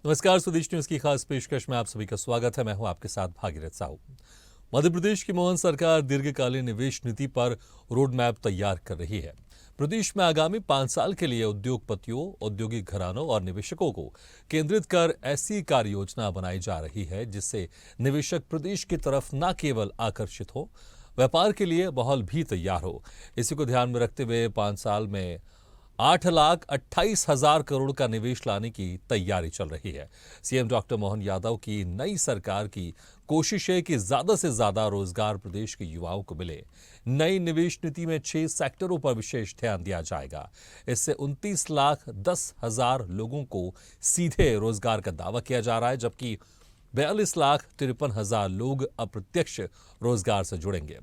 नमस्कार, स्वदेश न्यूज की खास पेशकश में आप सभी का स्वागत है। मैं हूं आपके साथ भागीरथ साहू। मध्य प्रदेश की मोहन सरकार दीर्घकालीन निवेश नीति पर रोड मैप तैयार कर रही है। प्रदेश में आगामी 5 साल के लिए उद्योगपतियों, औद्योगिक घरानों और निवेशकों को केंद्रित कर ऐसी कार्य योजना बनाई जा रही है जिससे निवेशक प्रदेश की तरफ न केवल आकर्षित हो, व्यापार के लिए माहौल भी तैयार हो। इसी को ध्यान में रखते हुए 5 साल में 8,28,000 करोड़ का निवेश लाने की तैयारी चल रही है। सीएम डॉक्टर मोहन यादव की नई सरकार की कोशिश है कि ज्यादा से ज्यादा रोजगार प्रदेश के युवाओं को मिले। नई निवेश नीति में 6 सेक्टरों पर विशेष ध्यान दिया जाएगा। इससे 29,10,000 लोगों को सीधे रोजगार का दावा किया जा रहा है, जबकि 42,53,000 लोग अप्रत्यक्ष रोजगार से जुड़ेंगे।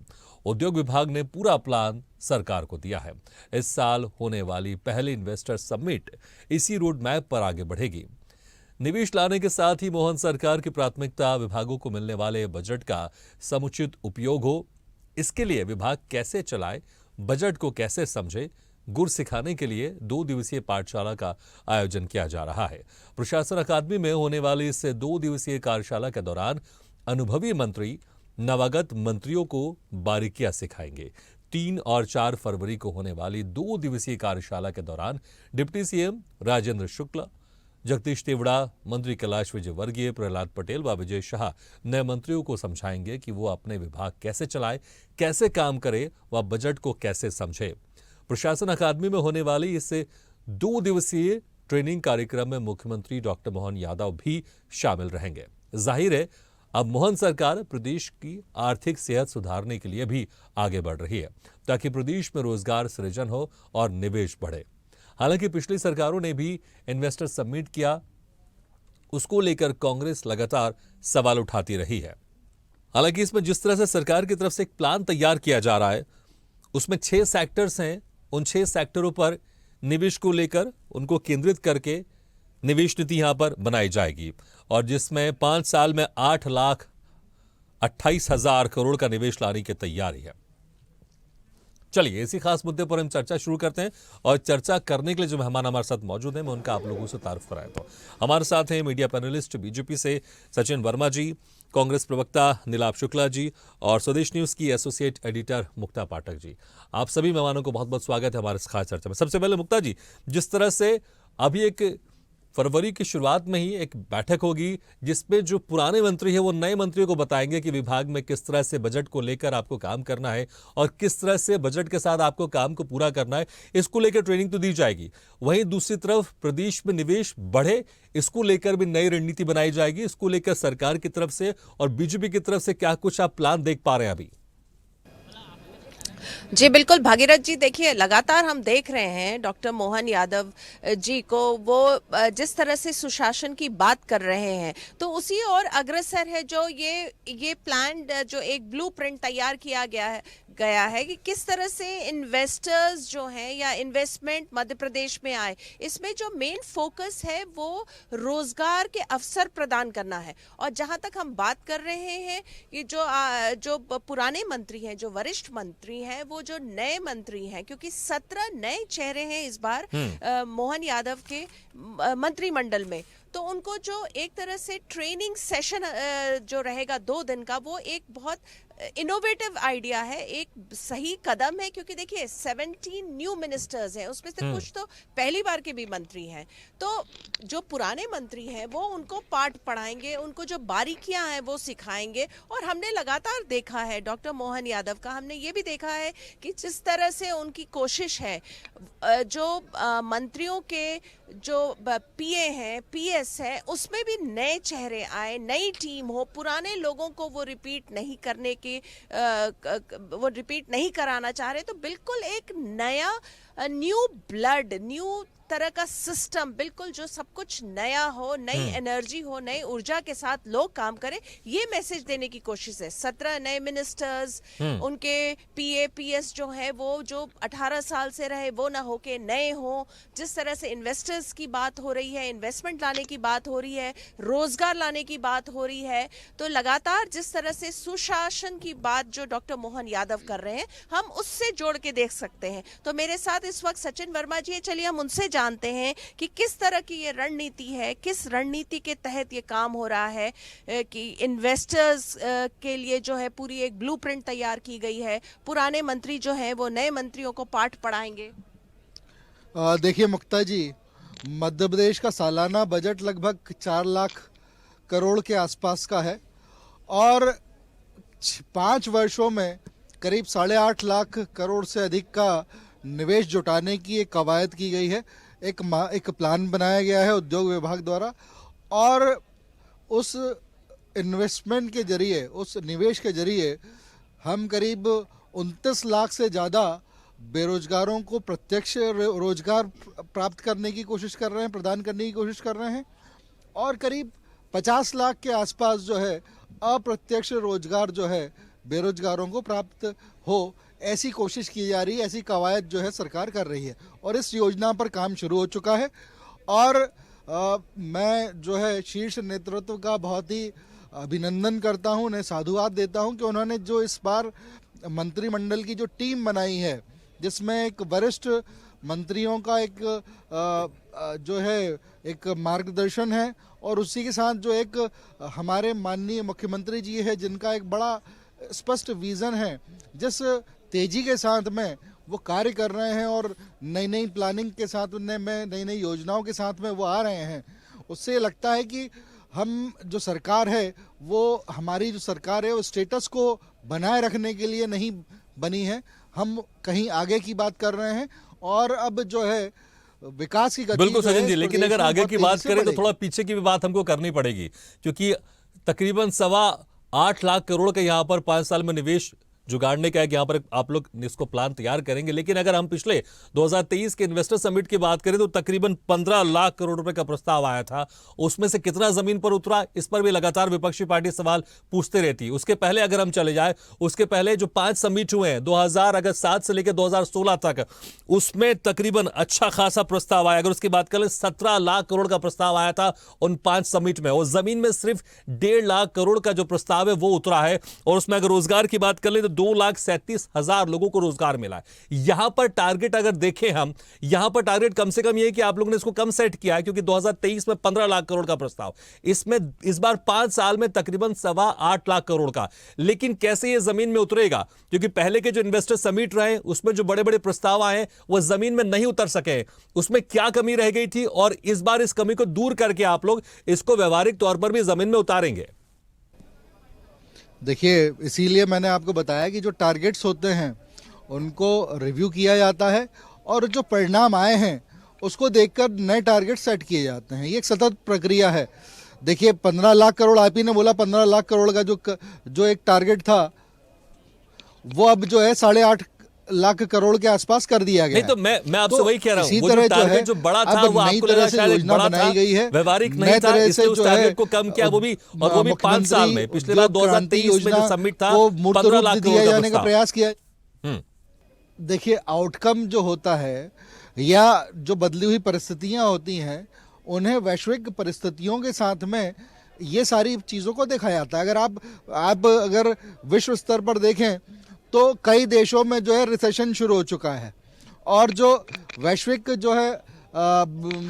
उद्योग विभाग ने पूरा प्लान सरकार को दिया है। इस साल होने वाली पहली इन्वेस्टर समिट इसी रोड मैप पर आगे बढ़ेगी। निवेश लाने के साथ ही मोहन सरकार की प्राथमिकता विभागों को मिलने वाले बजट का समुचित उपयोग हो। इसके लिए विभाग कैसे चलाए, बजट को कैसे समझे, गुर सिखाने के लिए 2 दिवसीय पाठशाला का आयोजन किया जा रहा है। प्रशासन अकादमी में होने वाली इस 2 दिवसीय कार्यशाला के दौरान अनुभवी मंत्री नवागत मंत्रियों को बारीकियां सिखाएंगे। 3 और 4 फरवरी को होने वाली 2 दिवसीय कार्यशाला के दौरान डिप्टी सीएम राजेंद्र शुक्ला, जगदीश देवड़ा, मंत्री कैलाश विजयवर्गीय, प्रहलाद पटेल व विजय शाह नए मंत्रियों को समझाएंगे कि वो अपने विभाग कैसे चलाए, कैसे काम करे व बजट को कैसे समझे। प्रशासन अकादमी में होने वाली इस 2 दिवसीय ट्रेनिंग कार्यक्रम में मुख्यमंत्री डॉक्टर मोहन यादव भी शामिल रहेंगे। जाहिर है, अब मोहन सरकार प्रदेश की आर्थिक सेहत सुधारने के लिए भी आगे बढ़ रही है, ताकि प्रदेश में रोजगार सृजन हो और निवेश बढ़े। हालांकि पिछली सरकारों ने भी इन्वेस्टर समिट किया, उसको लेकर कांग्रेस लगातार सवाल उठाती रही है। हालांकि इसमें जिस तरह से सरकार की तरफ से एक प्लान तैयार किया जा रहा है, उसमें 6 सेक्टर्स हैं। उन 6 सेक्टरों पर निवेश को लेकर उनको केंद्रित करके निवेश नीति यहां पर बनाई जाएगी, और जिसमें 5 साल में 8,28,000 करोड़ का निवेश लाने की तैयारी है। चलिए, इसी खास मुद्दे पर हम चर्चा शुरू करते हैं, और चर्चा करने के लिए जो मेहमान हमारे साथ मौजूद हैं, मैं उनका आप लोगों से तारुफ कराया। तो हमारे साथ हैं मीडिया पैनलिस्ट बीजेपी से सचिन वर्मा जी, कांग्रेस प्रवक्ता नीलाभ शुक्ला जी और स्वदेश न्यूज की एसोसिएट एडिटर मुक्ता पाठक जी। आप सभी मेहमानों को बहुत बहुत स्वागत है हमारे इस खास चर्चा में। सबसे पहले मुक्ता जी, जिस तरह से अभी एक फरवरी की शुरुआत में ही एक बैठक होगी जिसमें जो पुराने मंत्री हैं वो नए मंत्रियों को बताएंगे कि विभाग में किस तरह से बजट को लेकर आपको काम करना है और किस तरह से बजट के साथ आपको काम को पूरा करना है। इसको लेकर ट्रेनिंग तो दी जाएगी, वहीं दूसरी तरफ प्रदेश में निवेश बढ़े, इसको लेकर भी नई रणनीति बनाई जाएगी। इसको लेकर सरकार की तरफ से और बीजेपी की तरफ से क्या कुछ आप प्लान देख पा रहे हैं अभी? जी बिल्कुल भागीरथ जी, देखिए लगातार हम देख रहे हैं डॉक्टर मोहन यादव जी को, वो जिस तरह से सुशासन की बात कर रहे हैं तो उसी और अग्रसर है जो ये प्लान, जो एक ब्लूप्रिंट तैयार किया गया है कि किस तरह से इन्वेस्टर्स जो हैं या इन्वेस्टमेंट मध्य प्रदेश में आए। इसमें जो मेन फोकस है वो रोजगार के अवसर प्रदान करना है। और जहां तक हम बात कर रहे हैं कि जो पुराने मंत्री हैं, जो वरिष्ठ मंत्री हैं, वो जो नए मंत्री हैं, क्योंकि 17 नए चेहरे हैं इस बार मोहन यादव के मंत्रिमंडल में, तो उनको जो एक तरह से ट्रेनिंग सेशन जो रहेगा 2 दिन का, वो एक बहुत इनोवेटिव आइडिया है, एक सही कदम है। क्योंकि देखिए 17 न्यू मिनिस्टर्स हैं, उसमें से कुछ तो पहली बार के भी मंत्री हैं। तो जो पुराने मंत्री हैं वो उनको पाठ पढ़ाएंगे, उनको जो बारीकियां हैं वो सिखाएंगे। और हमने लगातार देखा है डॉक्टर मोहन यादव का, हमने ये भी देखा है कि जिस तरह से उनकी कोशिश है, जो मंत्रियों के जो पीए हैं, पीएस है, उसमें भी नए चेहरे आए, नई टीम हो, पुराने लोगों को वो रिपीट नहीं कराना चाह रहे। तो बिल्कुल एक नया न्यू ब्लड, न्यू तरह का सिस्टम, बिल्कुल जो सब कुछ नया हो, नई एनर्जी हो, नई ऊर्जा के साथ लोग काम करें, ये मैसेज देने की कोशिश है। 17 नए मिनिस्टर्स, उनके पीए पीएस जो है वो जो 18 साल से रहे वो ना होके नए हो। जिस तरह से इन्वेस्टर्स की बात हो रही है, इन्वेस्टमेंट लाने की बात हो रही है, रोजगार लाने की बात हो रही है, तो लगातार जिस तरह से सुशासन की बात जो डॉक्टर मोहन यादव कर रहे हैं, हम उससे जोड़ के देख सकते हैं। तो मेरे साथ इस वक्त सचिन वर्मा जी है, चलिए हम उनसे जानते हैं कि किस तरह की ये रणनीति है, किस रणनीति के तहत ये काम हो रहा है, कि इन्वेस्टर्स के लिए जो है पूरी एक ब्लूप्रिंट तैयार की गई है, पुराने मंत्री जो हैं वो नए मंत्रियों को पाठ पढ़ाएंगे। देखिए मुक्ता जी, मध्य प्रदेश का सालाना बजट लगभग 4 लाख करोड़ के आसपास का है और 5 वर्षों में करीब 8.5 लाख करोड़ से अधिक का निवेश जुटाने की एक कवायद की गई है। एक प्लान बनाया गया है उद्योग विभाग द्वारा और उस इन्वेस्टमेंट के जरिए, उस निवेश के जरिए हम करीब 29 लाख से ज़्यादा बेरोजगारों को प्रत्यक्ष रोजगार प्राप्त करने की कोशिश कर रहे हैं, प्रदान करने की कोशिश कर रहे हैं और करीब 50 लाख के आसपास जो है अप्रत्यक्ष रोजगार जो है बेरोजगारों को प्राप्त हो, ऐसी कोशिश की जा रही है, ऐसी कवायद जो है सरकार कर रही है और इस योजना पर काम शुरू हो चुका है। और मैं जो है शीर्ष नेतृत्व का बहुत ही अभिनंदन करता हूं, उन्हें साधुवाद देता हूं कि उन्होंने जो इस बार मंत्रिमंडल की जो टीम बनाई है, जिसमें एक वरिष्ठ मंत्रियों का एक जो है एक मार्गदर्शन है और उसी के साथ जो एक हमारे माननीय मुख्यमंत्री जी है, जिनका एक बड़ा स्पष्ट विजन है, जिस तेजी के साथ में वो कार्य कर रहे हैं और नई नई प्लानिंग के साथ में, नई नई योजनाओं के साथ में वो आ रहे हैं, उससे लगता है कि हम जो सरकार है, वो हमारी जो सरकार है वो स्टेटस को बनाए रखने के लिए नहीं बनी है, हम कहीं आगे की बात कर रहे हैं और अब जो है विकास की गति बिल्कुल जो है सचिन जी, इस लेकिन प्रदेश अगर में आगे बहुत की तेजी बात से करें तो बढ़ेगी। थोड़ा पीछे की भी बात हमको करनी पड़ेगी, क्योंकि तकरीबन 8.25 लाख करोड़ का यहाँ पर 5 साल में निवेश जुगाड़ने का है कि यहाँ पर आप लोग इसको प्लान तैयार करेंगे। लेकिन अगर हम पिछले 2023 के इन्वेस्टर समिट की बात करें तो तकरीबन 15 लाख करोड़ रुपए का प्रस्ताव आया था, उसमें से कितना जमीन पर उतरा, इस पर भी लगातार विपक्षी पार्टी सवाल पूछते रहती है। उसके पहले अगर हम चले जाए, उसके पहले जो 5 समिट हुए हैं 2007 से लेकर 2016 तक, उसमें तकरीबन अच्छा खासा प्रस्ताव आया। अगर उसकी बात करें 17 लाख करोड़ का प्रस्ताव आया था उन 5 समिट में, और जमीन में सिर्फ 1.5 लाख करोड़ का जो प्रस्ताव है वो उतरा है। और उसमें अगर रोजगार की बात कर ले तो 2,37,000 लोगों को रोजगार मिला है। यहां पर टारगेट अगर देखें हम, यहां पर टारगेट कम से कम यह है कि आप लोगों ने इसको कम सेट किया है, क्योंकि 2023 में 15 लाख करोड़ का प्रस्ताव, इसमें इस बार 5 साल में तकरीबन 8.25 लाख करोड़ का। लेकिन कैसे यह जमीन में उतरेगा, क्योंकि पहले के जो इन्वेस्टर समिट रहे उसमें जो बड़े बड़े प्रस्ताव आए वो जमीन में नहीं उतर सके, उसमें क्या कमी रह गई थी, और इस बार इस कमी को दूर करके आप लोग इसको व्यवहारिक तौर पर भी जमीन में उतारेंगे। देखिए, इसीलिए मैंने आपको बताया कि जो टारगेट्स होते हैं उनको रिव्यू किया जाता है और जो परिणाम आए हैं उसको देखकर नए टारगेट सेट किए जाते हैं। ये एक सतत प्रक्रिया है। देखिए 15 लाख करोड़, आप ही ने बोला 15 लाख करोड़ का जो एक टारगेट था वो अब जो है 8.5 लाख करोड़ के आसपास कर दिया गया। नहीं तो मैं आपसे वही कह रहा हूं, इसी वो तरह जो टारगेट जो बड़ा था वो नई आपको तरह लगा से शायद एक योजना बड़ा बनाई था, गई है, व्यवहारिक नए नहीं था, तरह इसलिए से उस जो टारगेट है को कम किया, वो भी और वो भी 5 साल में। पिछले बार 2023 में जो समिट था वो मूर्त 15 रूप लाख दिया करोड़ का जाने का प्रस्ताव। प्रयास किया। हम्म, देखिए, आउटकम जो होता है या जो बदली हुई परिस्थितियां होती हैं, उन्हें वैश्विक परिस्थितियों के साथ में ये सारी चीज़ों को देखा जाता है। अगर आप अगर विश्व स्तर पर देखें तो कई देशों में जो है रिसेशन शुरू हो चुका है और जो वैश्विक जो है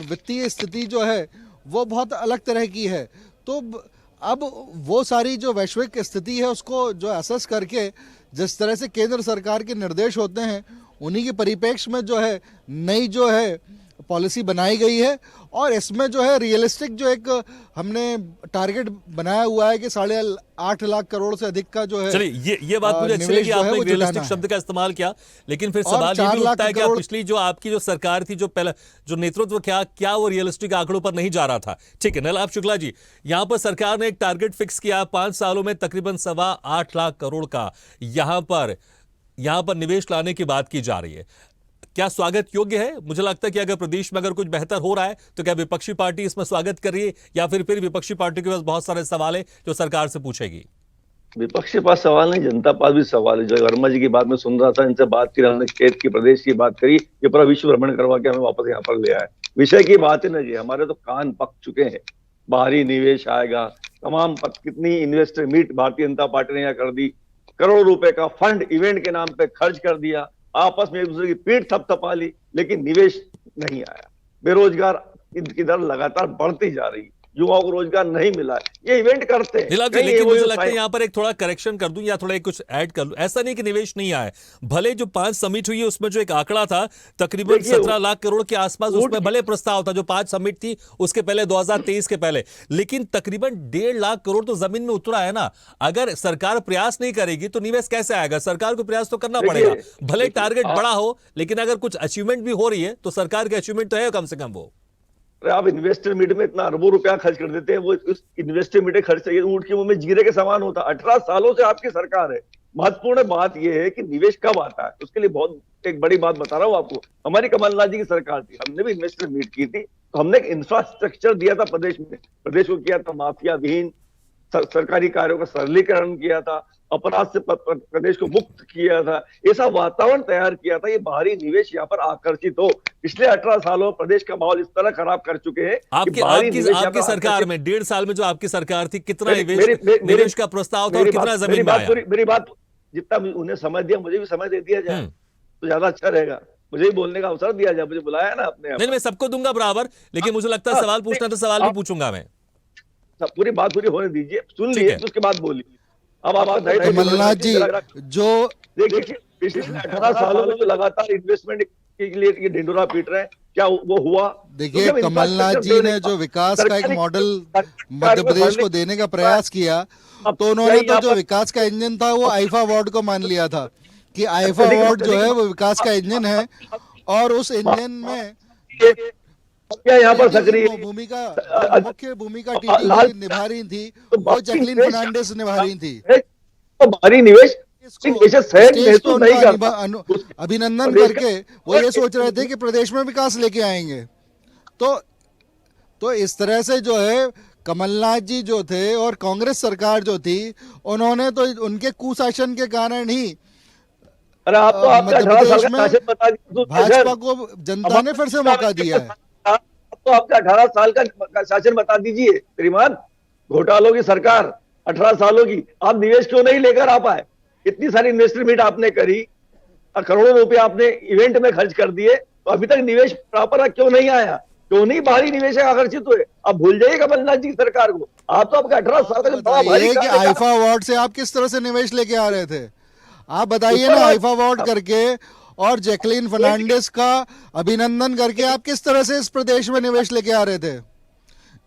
वित्तीय स्थिति जो है वो बहुत अलग तरह की है। तो अब वो सारी जो वैश्विक स्थिति है उसको जो असेस करके जिस तरह से केंद्र सरकार के निर्देश होते हैं, उन्हीं के परिप्रेक्ष्य में जो है नई जो है पॉलिसी बनाई गई है और इसमें जो है रियलिस्टिक जो एक हमने टारगेट बनाया हुआ है कि 8.5 लाख करोड़ से अधिक का जो है। चलिए ये बात मुझे अच्छी लगी, आपने रियलिस्टिक शब्द का इस्तेमाल किया, लेकिन फिर सवाल ये भी उठता है कि पिछली जो आपकी जो सरकार थी, जो पहला जो नेतृत्व क्या वो रियलिस्टिक आंकड़ों पर नहीं जा रहा था। ठीक है नलाब शुक्ला जी, यहां पर सरकार ने एक टारगेट फिक्स किया 5 सालों में तकरीबन 8.25 लाख करोड़ का यहां पर निवेश लाने की बात की जा रही है। क्या स्वागत योग्य है? मुझे लगता है कि अगर प्रदेश में अगर कुछ बेहतर हो रहा है तो क्या विपक्षी पार्टी इसमें स्वागत कर रही है, या फिर विपक्षी पार्टी के पास बहुत सारे सवाल है जो सरकार से पूछेगी? विपक्ष के पास सवाल नहीं, जनता पास भी सवाल है। जो वर्मा जी की बात में सुन रहा था, इनसे बात की, हमने खेत की प्रदेश की बात करी, ये पूरा विश्व भ्रमण करवा के हमें वापस यहाँ पर ले आए। विषय की बात है ना जी, हमारे तो कान पक चुके हैं। बाहरी निवेश आएगा, तमाम कितनी investor meet Bharatiya Janata party ने यहाँ कर दी, करोड़ों रुपए का फंड इवेंट के नाम पे खर्च कर दिया, आपस में एक दूसरे की पीठ थपथपा ली, लेकिन निवेश नहीं आया। बेरोजगार की दर लगातार बढ़ती जा रही है, युवाओं को रोजगार नहीं मिला है, ये इवेंट करते हैं। नीलाभ जी, कहीं लेकिन वो मुझे जो लगता है साइन- यहाँ पर एक थोड़ा करेक्शन कर दूं या थोड़ा एक कुछ ऐड कर लूं। ऐसा नहीं कि निवेश नहीं आया, भले जो 5 समिट हुई है उसमें जो एक आंकड़ा था तकरीबन देखिए, 17 लाख करोड़ के आसपास, ऊट उसमें भले प्रस्ताव था जो 5 समिट थी उसके पहले 2023 के पहले, लेकिन तकरीबन 1.5 लाख करोड़ तो जमीन में उतरा है ना। अगर सरकार प्रयास नहीं करेगी तो निवेश कैसे आएगा? सरकार को प्रयास तो करना देखिए, पड़ेगा, भले देखिए, टारगेट आप- बड़ा हो, लेकिन अगर कुछ अचीवमेंट भी हो रही है तो सरकार की अचीवमेंट तो है कम से कम वो। अरे आप इन्वेस्टर मीट में इतना अरबों रुपया खर्च कर देते हैं, वो उस इन्वेस्टर मीट खर्च चाहिए ऊँट के मुंह में जीरे के समान होता है। 18 सालों से आपकी सरकार है। महत्वपूर्ण बात यह है कि निवेश कब आता है, उसके लिए बहुत एक बड़ी बात बता रहा हूँ आपको। हमारी कमलनाथ जी की सरकार थी, हमने भी इन्वेस्टर मीट की थी, तो हमने एक इंफ्रास्ट्रक्चर दिया था प्रदेश में, प्रदेश को किया था माफिया विहीन, सरकारी कार्यों का सरलीकरण किया था, अपराध से प्रदेश को मुक्त किया था, ऐसा वातावरण तैयार किया था, ये बाहरी निवेश यहाँ पर आकर्षित हो। पिछले 18 सालों में प्रदेश का माहौल इस तरह खराब कर चुके हैं कि आपकी बाहरी आपकी निवेश यहाँ आपकी पर सरकार आकर्षित- में 1.5 साल में जो आपकी सरकार थी, कितना मेरी- निवेश मेरी- मेरी- निवेश का प्रस्ताव था और कितना जमीन में आया? मेरी बात जितना उन्हें समय दिया मुझे भी समय दे दिया जाए तो ज्यादा अच्छा रहेगा। मुझे भी बोलने का अवसर दिया जाए, मुझे बुलाया ना अपने नहीं, मैं सबको दूंगा बराबर, लेकिन मुझे लगता है सवाल पूछना तो सवाल भी पूछूंगा मैं। पूरी बात पूरी होने दीजिए, सुन ठीक लिए है। तो उसके बाद बोलिए। अब आप कमलनाथ जी जो देखिए, पिछले 18 सालों में जो लगातार इन्वेस्टमेंट के लिए ये ढिंडोरा पीट रहे हैं, क्या वो हुआ? देखिए, क्योंकि हम कमलनाथ इंफ्रास्ट्रक्चर जी दे ने नहीं जो पा- विकास का एक सरकारी- मॉडल सरकारी मध्य प्रदेश को फंडिंग- देने का प्रयास किया, तो उन्होंने तो जो विकास का इंजन था वो आईफा अवार्ड को मान लिया था कि आईफा अवार्ड जो है वो विकास का इंजन है, और उस इंजन में क्या यहाँ पर सक्रिय मुख्य भूमिका टीडी लाल- निभा रही थी, तो वो बाकी जैकलीन निवेश- फर्नांडिस निभा रही थी। तो बाहरी निवेश इसको जैसे सहज स्टेज पे महसूस नहीं उनका करता। अभिनंदन प्रदेश का- करके वो ये सोच रहे थे कि प्रदेश में विकास लेके आएंगे। तो इस तरह से जो है कमलनाथ जी जो थे और कांग्रेस सरकार जो थी, उन्होंने तो उनके कुशासन के कारण ही अरे आप तो आपका मध्य 18 साल प्रदेश का में शासन बता दीजिए, भाजपा को जनता ने फिर से मौका दिया है। आप तो आपका 18 साल का शासन बता दीजिए श्रीमान। घोटालों की सरकार 18 सालों की, आप निवेश क्यों नहीं लेकर आ पाए? इतनी सारी इन्वेस्टमेंट आपने करी, करोड़ों रुपए आपने इवेंट में खर्च कर दिए, तो अभी तक निवेश प्रॉपर क्यों नहीं आया? क्यों नहीं बाहरी निवेशक आकर्षित हुए? आप भूल जाइए कमलनाथ जी की सरकार को। आप तो आपका 18 साल का जो बड़ा भारी बताइए कि कार्यकाल- आईफा अवार्ड से आप किस तरह से निवेश लेके आ रहे थे? आप बताइए ना, आईफा अवार्ड करके और जैकलीन फर्नांडिस का अभिनंदन करके आप किस तरह से इस प्रदेश में निवेश लेके आ रहे थे?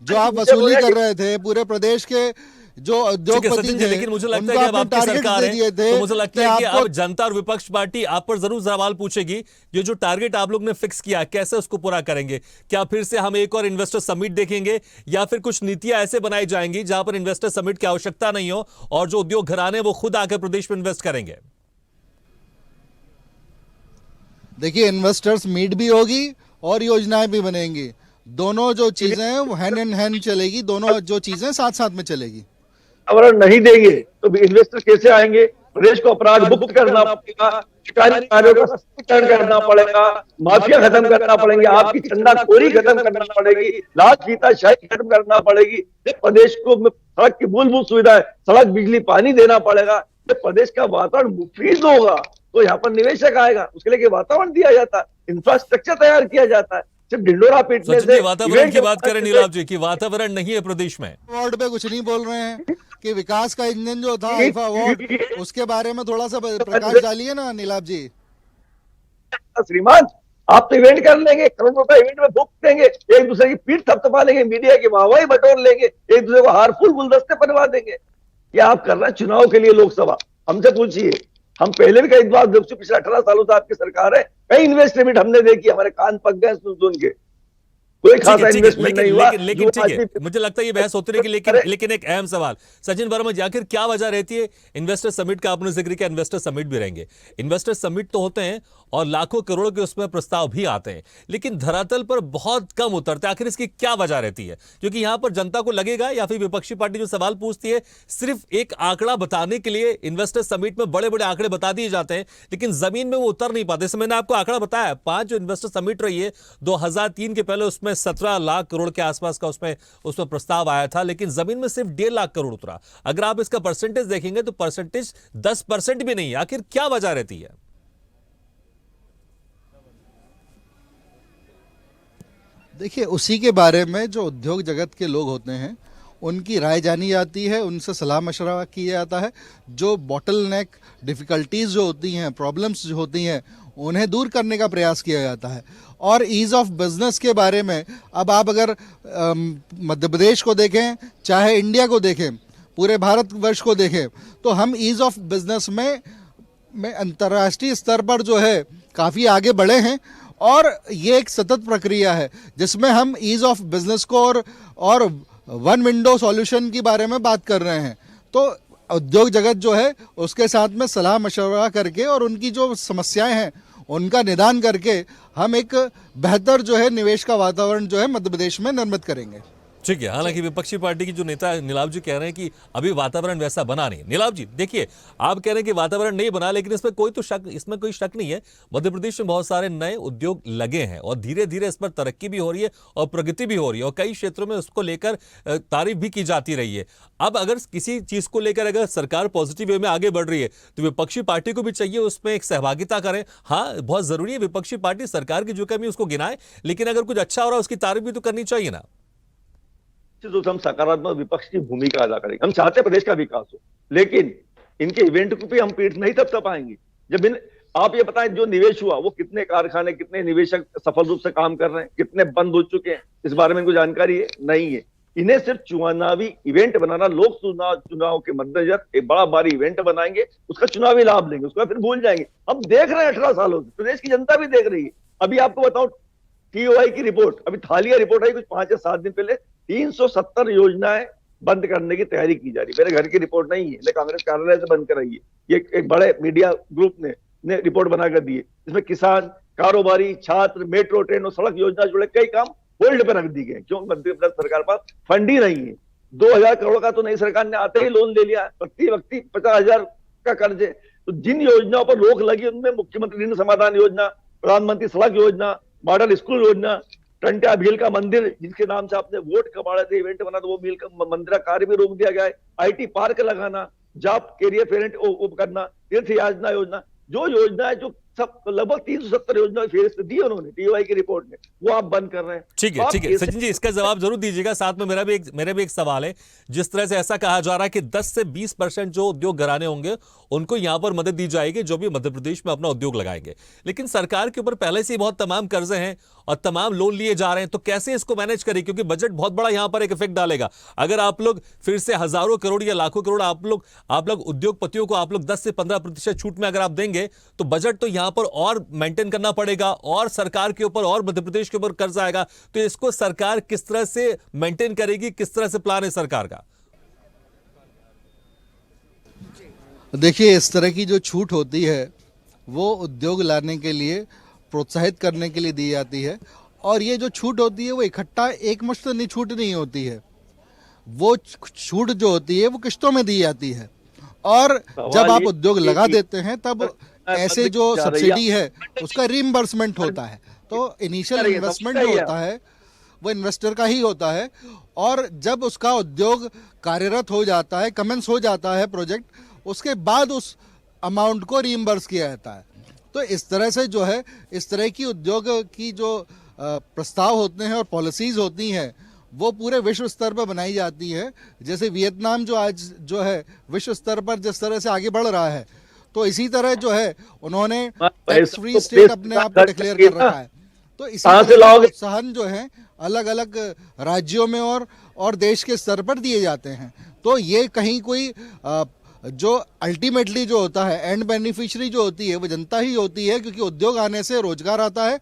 जो आप वसूली कर रहे थे पूरे प्रदेश के जो ठीक है उद्योगपति सचिन जी, थे, लेकिन मुझे लगता उनको है कि अब आपने आपकी टारगेट सरकार दे है, दिए थे तो मुझे लगता है कि आपको अब जनता और विपक्ष पार्टी आप पर जरूर सवाल पूछेगी, ये जो टारगेट आप लोग ने फिक्स किया कैसे उसको पूरा करेंगे? क्या फिर से हम एक और इन्वेस्टर समिट देखेंगे, या फिर कुछ नीतियां ऐसे बनाई जाएंगी जहां पर इन्वेस्टर समिट की आवश्यकता नहीं हो और जो उद्योग घराने वो खुद आकर प्रदेश में इन्वेस्ट करेंगे? देखिए, इन्वेस्टर्स मीट भी होगी और योजनाएं भी बनेंगी। दोनों जो चीजें हैं वो हैंड इन हैंड चलेगी, दोनों जो चीजें साथ साथ में चलेगी। वातावरण नहीं देंगे तो इन्वेस्टर कैसे आएंगे? प्रदेश को अपराध मुक्त करना पड़ेगा, सरकारी कार्यों का सशक्तिकरण करना पड़ेगा, माफिया खत्म करना पड़ेंगे, आपकी चंदाखोरी खत्म करना पड़ेगी, लाल फीताशाही खत्म करना पड़ेगी। ये प्रदेश को सड़क की मूलभूत सुविधा है, सड़क, बिजली, पानी देना पड़ेगा। ये प्रदेश का वातावरण मुफीद होगा तो यहाँ पर निवेशक आएगा, उसके लिए वातावरण दिया जाता है, इंफ्रास्ट्रक्चर तैयार किया जाता है। सिर्फ ढिंडोरा पीटने सचिन जी, से वातावरण की बात करें नीलाभ जी की, वातावरण नहीं है प्रदेश में। अवार्ड पे कुछ नहीं बोल रहे हैं कि विकास का इंजन जो था आईफा अवार्ड, उसके बारे में थोड़ा सा प्रकाश डालिए ना नीलाभ जी। श्रीमान, आप तो इवेंट कर लेंगे, करोड़ रुपए इवेंट में फूक देंगे, एक दूसरे की पीठ थपथपा लेंगे, मीडिया की वाहवाही बटोर लेंगे, एक दूसरे को हारफुल गुलदस्ते बनवा देंगे। ये आप कर रहे हैं चुनाव के लिए लोकसभा। हमसे पूछिए, हम पहले भी कई बार, जब से पिछले 18 सालों से आपकी सरकार है, कई इन्वेस्टमेंट हमने देखी, हमारे कान पक गए सुन के। कोई खासा इन्वेस्टमेंट नहीं हुआ। लेकिन ठीक है, मुझे लगता है ये बहस होती रहेगी, लेकिन एक अहम सवाल सचिन वर्मा जी, आखिर क्या वजह रहती है? इन्वेस्टर समिट का आपने जिक्र किया, इन्वेस्टर समिट भी रहेंगे, इन्वेस्टर समिट तो होते हैं और लाखों करोड़ों के उसमें प्रस्ताव भी आते हैं, लेकिन धरातल पर बहुत कम उतरते हैं। आखिर इसकी क्या वजह रहती है? क्योंकि यहां पर जनता को लगेगा, या फिर विपक्षी पार्टी जो सवाल पूछती है, सिर्फ एक आंकड़ा बताने के लिए इन्वेस्टर समिट में बड़े बड़े आंकड़े बता दिए जाते हैं, लेकिन जमीन में वो उतर नहीं पाते। मैंने आपको आंकड़ा बताया, 5 जो इन्वेस्टर समिट रही है 2003 के पहले, उसमें 17 लाख करोड़ के आसपास का उसमें प्रस्ताव आया था, लेकिन जमीन में सिर्फ 1.5 लाख करोड़ उतरा। अगर आप इसका परसेंटेज देखेंगे तो परसेंटेज 10% भी नहीं है। आखिर क्या वजह रहती है? देखिए, उसी के बारे में जो उद्योग जगत के लोग होते हैं उनकी राय जानी जाती है, उनसे सलाह मशवरा किया जाता है। जो बॉटल नेक डिफ़िकल्टीज़ जो होती हैं, प्रॉब्लम्स जो होती हैं, उन्हें दूर करने का प्रयास किया जाता है। और ईज़ ऑफ बिज़नेस के बारे में अब आप अगर मध्य प्रदेश को देखें, चाहे इंडिया को देखें, पूरे भारतवर्ष को देखें, तो हम ईज़ ऑफ बिज़नेस में अंतर्राष्ट्रीय स्तर पर जो है काफ़ी आगे बढ़े हैं। और ये एक सतत प्रक्रिया है जिसमें हम ईज़ ऑफ बिज़नेस को और वन विंडो सॉल्यूशन के बारे में बात कर रहे हैं। तो उद्योग जगत जो है उसके साथ में सलाह मशवरा करके और उनकी जो समस्याएं हैं उनका निदान करके हम एक बेहतर जो है निवेश का वातावरण जो है मध्य प्रदेश में निर्मित करेंगे। ठीक है, हालांकि विपक्षी पार्टी की जो नेता नीलाभ जी कह रहे हैं कि अभी वातावरण वैसा बना नहीं। नीलाभ जी देखिए, आप कह रहे हैं कि वातावरण नहीं बना, लेकिन इसमें कोई शक नहीं है। मध्य प्रदेश में बहुत सारे नए उद्योग लगे हैं और धीरे धीरे इस पर तरक्की भी हो रही है और प्रगति भी हो रही है और कई क्षेत्रों में उसको लेकर तारीफ भी की जाती रही है। अब अगर किसी चीज को लेकर अगर सरकार पॉजिटिव वे में आगे बढ़ रही है तो विपक्षी पार्टी को भी चाहिए उसमें एक सहभागिता करें। हाँ, बहुत जरूरी है विपक्षी पार्टी सरकार की जो कमी उसको गिनाए, लेकिन अगर कुछ अच्छा हो रहा है उसकी तारीफ भी तो करनी चाहिए ना। तो हम सकारात्मक विपक्ष की भूमिका अदा करेंगे। हम चाहते हैं प्रदेश का विकास हो, लेकिन इनके इवेंट को भी हम पीठ नहीं तब पाएंगे जब आप ये बताएं जो निवेश हुआ वो कितने कारखाने, कितने निवेशक सफल रूप से काम कर रहे हैं, कितने बंद हो चुके हैं, इस बारे में कोई जानकारी है? नहीं है। इन्हें सिर्फ चुनावी इवेंट बनाना, लोक चुनाव के मद्देनजर एक बड़ा भारी इवेंट बनाएंगे, उसका चुनावी लाभ लेंगे, उसका फिर भूल जाएंगे। हम देख रहे हैं 18 सालों से, प्रदेश की जनता भी देख रही है। अभी आपको बताऊं, टीओआई की रिपोर्ट, अभी हालिया रिपोर्ट आई कुछ 5 या 7 दिन पहले, 370 योजनाएं बंद करने की तैयारी की जा रही है। मेरे घर की रिपोर्ट नहीं है, कांग्रेस कार्यालय से बंद कराई है। ये एक बड़े मीडिया ग्रुप ने रिपोर्ट बनाकर दी है। इसमें किसान, कारोबारी, छात्र, मेट्रो ट्रेन और सड़क योजना जुड़े कई काम होल्ड पर रख दी गए। क्यों? मध्य प्रदेश सरकार पास फंड ही नहीं है। 2000 करोड़ का तो नई सरकार ने आते ही लोन ले लिया, प्रति व्यक्ति 50,000 का कर्ज है। तो जिन योजनाओं पर रोक लगी उनमें मुख्यमंत्री ऋण समाधान योजना, प्रधानमंत्री सड़क योजना, मॉडल स्कूल योजना, टंट्या भील का मंदिर जिसके नाम से आपने वोट कमाए थे, इवेंट बना, तो वो भील का मंदिर का कार्य भी रोक दिया गया है। आईटी पार्क लगाना, जॉब कैरियर फेयर करना, तीर्थ याजना योजना, जो योजना है जो सब लगभग 370 योजना फेरस्त दी उन्होंने टीओआई की रिपोर्ट में, वो आप बंद कर रहे हैं। ठीक है, ठीक है सचिन जी, इसका जवाब जरूर दीजिएगा। साथ में मेरा भी एक सवाल है। जिस तरह से ऐसा कहा जा रहा है कि 10 से 20% जो उद्योग घराने होंगे उनको यहां पर मदद दी जाएगी जो भी मध्य प्रदेश में अपना उद्योग लगाएंगे, लेकिन सरकार के ऊपर पहले से ही बहुत तमाम कर्जे हैं और तमाम लोन लिए जा रहे हैं, तो कैसे इसको मैनेज करें? क्योंकि बजट बहुत बड़ा यहां पर एक इफेक्ट डालेगा। अगर आप लोग फिर से हजारों करोड़ या लाखों करोड़ आप लोग उद्योगपतियों को आप लोग 10 से 15% छूट में अगर आप देंगे तो बजट तो यहां पर और मेंटेन करना पड़ेगा और सरकार के ऊपर और मध्य प्रदेश के ऊपर कर्ज आएगा। तो इसको सरकार किस तरह से मेंटेन करेगी, किस तरह से प्लान है सरकार का? देखिए, इस तरह की जो छूट होती है वो उद्योग लाने के लिए, प्रोत्साहित करने के लिए दी जाती है। और ये जो छूट होती है वो इकट्ठा एकमुश्त नहीं छूट नहीं होती है, वो छूट जो होती है वो किश्तों में दी जाती है। और जब आप उद्योग लगा देते हैं तब ऐसे जो सब्सिडी है उसका रीइंबर्समेंट होता है। तो इनिशियल इन्वेस्टमेंट जो होता है वो इन्वेस्टर का ही होता है, और जब उसका उद्योग कार्यरत हो जाता है, कमेंस हो जाता है प्रोजेक्ट, उसके बाद उस अमाउंट को रीइंबर्स किया जाता है। तो इस तरह से जो है, इस तरह की उद्योग की जो प्रस्ताव होते हैं और पॉलिसीज होती हैं वो पूरे विश्व स्तर पर बनाई जाती है। जैसे वियतनाम जो आज जो है विश्व स्तर पर जिस तरह से आगे बढ़ रहा है, तो इसी तरह जो है उन्होंने टैक्स फ्री स्टेट अपने आप को डिक्लेयर कर रखा है। तो इसी तरह प्रोत्साहन जो है अलग अलग राज्यों में और देश के स्तर पर दिए जाते हैं। तो ये कहीं कोई जो अल्टीमेटली जो होता है, एंड बेनिफिशियरी जो होती है वो जनता ही होती है, क्योंकि उद्योग आने से रोजगार आता है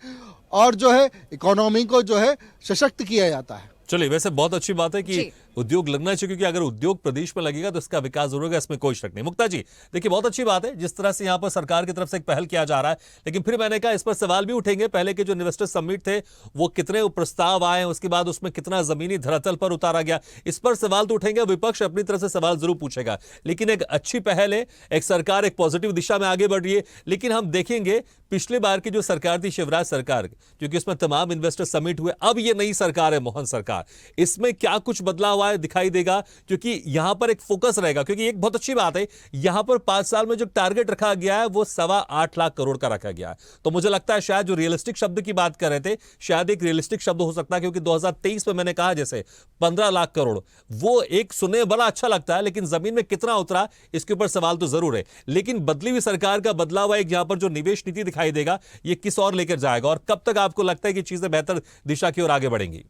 और जो है इकोनॉमी को जो है सशक्त किया जाता है। चलिए, वैसे बहुत अच्छी बात है कि उद्योग लगना चाहिए, क्योंकि अगर उद्योग प्रदेश में लगेगा तो इसका विकास जरूर होगा, इसमें कोई शक नहीं। मुक्ता जी देखिए, बहुत अच्छी बात है जिस तरह से यहाँ पर सरकार की तरफ से एक पहल किया जा रहा है, लेकिन फिर मैंने कहा इस पर सवाल भी उठेंगे। पहले के जो इन्वेस्टर समिट थे वो कितने प्रस्ताव आए, उसके बाद उसमें कितना जमीनी धरातल पर उतारा गया, इस पर सवाल तो उठेंगे। विपक्ष अपनी तरफ से सवाल जरूर पूछेगा, लेकिन एक अच्छी पहल है, एक सरकार एक पॉजिटिव दिशा में आगे बढ़ रही है। लेकिन हम देखेंगे पिछले बार की जो सरकार थी, शिवराज सरकार, क्योंकि उसमें तमाम इन्वेस्टर समिट हुए, अब ये नई सरकार है मोहन सरकार, इसमें क्या कुछ बदलाव हुआ दिखाई देगा, क्योंकि यहां पर एक फोकस रहेगा। क्योंकि एक बहुत अच्छी बात है, यहां पर 5 साल में जो टारगेट रखा गया है वो 8.25 लाख करोड़ का रखा गया है। तो मुझे लगता है शायद जो रियलिस्टिक शब्द की बात कर रहे थे, शायद एक रियलिस्टिक शब्द हो सकता है, क्योंकि 2023 में मैंने कहा जैसे 15 लाख करोड़, वो एक सुनने बड़ा अच्छा लगता है, लेकिन जमीन में कितना उतरा इसके ऊपर सवाल तो जरूर है। लेकिन बदली हुई सरकार का बदला हुआ एक यहां पर जो निवेश नीति दिखाई देगा, ये किस और लेकर जाएगा, और कब तक आपको लगता है कि चीजें बेहतर दिशा की ओर आगे बढ़ेंगी?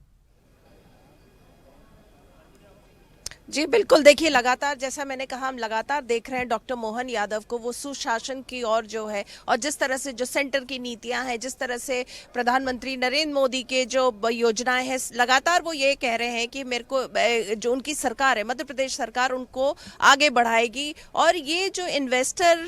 जी बिल्कुल, देखिए लगातार जैसा मैंने कहा, हम लगातार देख रहे हैं डॉक्टर मोहन यादव को, वो सुशासन की ओर जो है, और जिस तरह से जो सेंटर की नीतियां हैं, जिस तरह से प्रधानमंत्री नरेंद्र मोदी के जो योजनाएं हैं, लगातार वो ये कह रहे हैं कि मेरे को जो उनकी सरकार है, मध्य प्रदेश सरकार, उनको आगे बढ़ाएगी। और ये जो इन्वेस्टर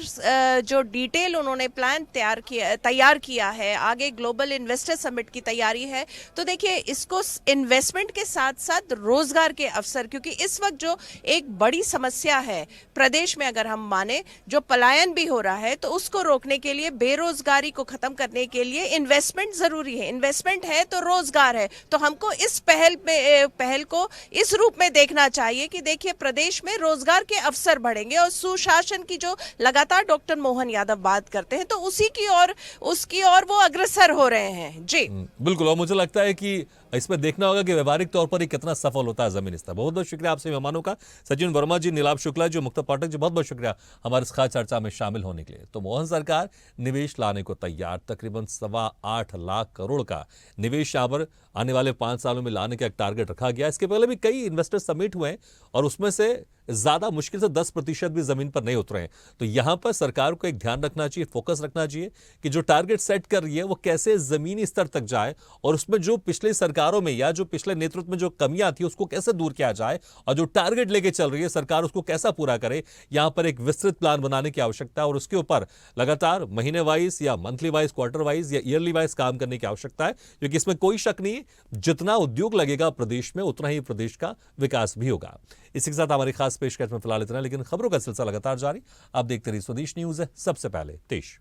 जो डिटेल उन्होंने प्लान तैयार किया है, आगे ग्लोबल इन्वेस्टर समिट की तैयारी है, तो देखिए इसको इन्वेस्टमेंट के साथ साथ रोजगार के अवसर, क्योंकि इस वक्त जो एक बड़ी समस्या है प्रदेश में, अगर हम माने, जो पलायन भी हो रहा है, तो उसको रोकने के लिए, बेरोजगारी को खत्म करने के लिए इन्वेस्टमेंट जरूरी है। इन्वेस्टमेंट है तो रोजगार है। तो हमको इस पहल को इस रूप में देखना चाहिए कि देखिए प्रदेश में रोजगार के अवसर बढ़ेंगे, और सुशासन की जो लगातार डॉक्टर मोहन यादव बात करते हैं, तो उसकी ओर वो अग्रसर हो रहे हैं। जी बिल्कुल, और मुझे लगता है कि इसमें देखना होगा कि व्यवहारिक तौर पर ही कितना सफल होता है जमीनी स्तर। बहुत बहुत शुक्रिया आपसे मेहमानों का, सचिन वर्मा जी, नीलाभ शुक्ला जी, मुक्ता पाठक जी, बहुत बहुत शुक्रिया हमारे इस खास चर्चा में शामिल होने के लिए। तो मोहन सरकार निवेश लाने को तैयार, तकरीबन 8.25 लाख करोड़ का निवेश यहाँ पर आने वाले 5 सालों में लाने का एक टारगेट रखा गया। इसके पहले भी कई इन्वेस्टर समिट हुए हैं, और उसमें से ज्यादा मुश्किल से 10% भी जमीन पर नहीं उतरे हैं। तो यहां पर सरकार को एक ध्यान रखना चाहिए, फोकस रखना चाहिए कि जो टारगेट सेट कर रही है वो कैसे जमीनी स्तर तक जाए, और उसमें जो पिछले सरकारों में या जो पिछले नेतृत्व में जो कमियां थी उसको कैसे दूर किया जाए, और जो टारगेट लेके चल रही है सरकार उसको कैसा पूरा करे। यहां पर एक विस्तृत प्लान बनाने की आवश्यकता है, और उसके ऊपर लगातार महीने वाइज या मंथली वाइज, क्वार्टर वाइज या ईयरली वाइज काम करने की आवश्यकता है, क्योंकि इसमें कोई शक नहीं, जितना उद्योग लगेगा प्रदेश में उतना ही प्रदेश का विकास भी होगा। इसी के साथ हमारी खास पेशकश में फिलहाल इतना, लेकिन खबरों का सिलसिला लगातार जारी। आप देखते रहिए स्वदेश न्यूज है, सबसे पहले देश।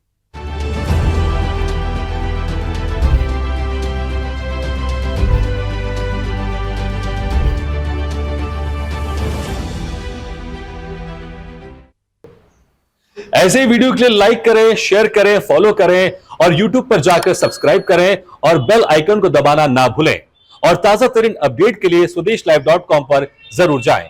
ऐसे ही वीडियो के लिए लाइक करें, शेयर करें, फॉलो करें, और YouTube पर जाकर सब्सक्राइब करें, और बेल आइकन को दबाना ना भूलें। और ताजा तरीन अपडेट के लिए स्वदेशलाइव.com पर जरूर जाएं।